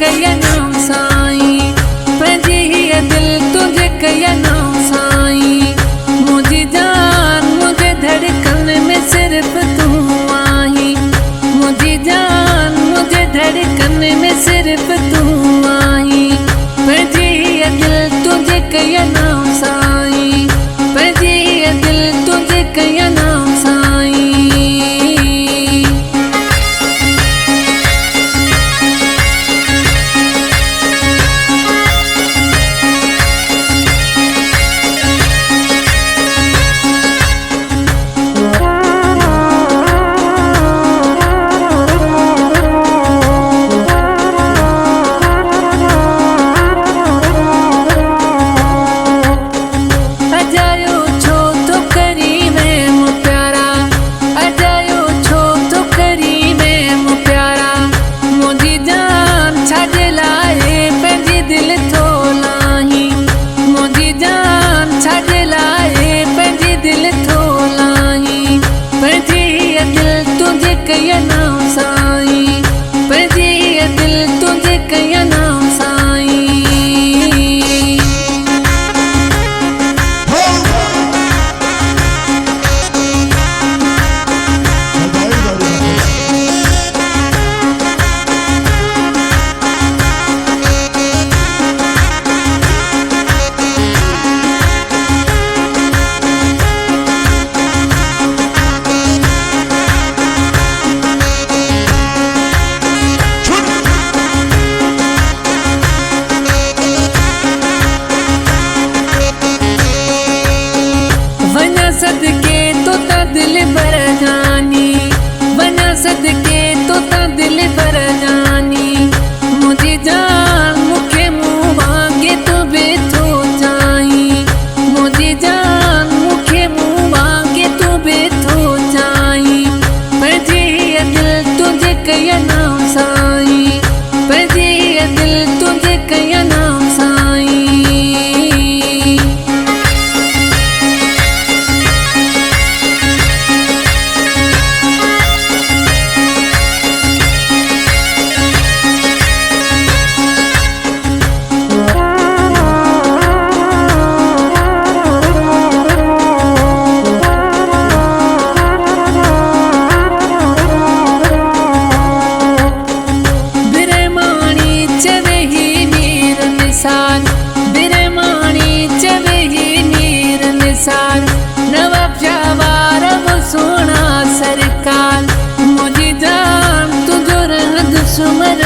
कया नाम साईं, पंहिंजी हीअ दिल तुझे कया नाम साईं। मुझी जान मुझे धड़कन में सिर्फ तू आई, मुझी जान मुझे धड़कन में सिर्फ तू आई। पंहिंजी हीअ दिल तुझे कया नाम साईं, पंहिंजी हीअ दिल तुझे कया नाम साईं। कया नाम साईं, पंहिंजी हीअ दिल तुझे कया नाम साईं। सदके तो ता दिल भर जानी, वना सदके तो ता दिल भर जानी। मुझी जान मुखे मुँह मांगे तो बेथो चाही, मुझी जान मुखे मुँह मांगे तो बेथो चाही। पंहिंजी हीअ दिल तुझे कया नाम साईं, पंहिंजी हीअ दिल तुझे कया नाम साईं। बिरमानी चवे ही नीर निसार, नवाब शाहवार वो सोना सरकार। मुझी जान तुझो रह दुश्मन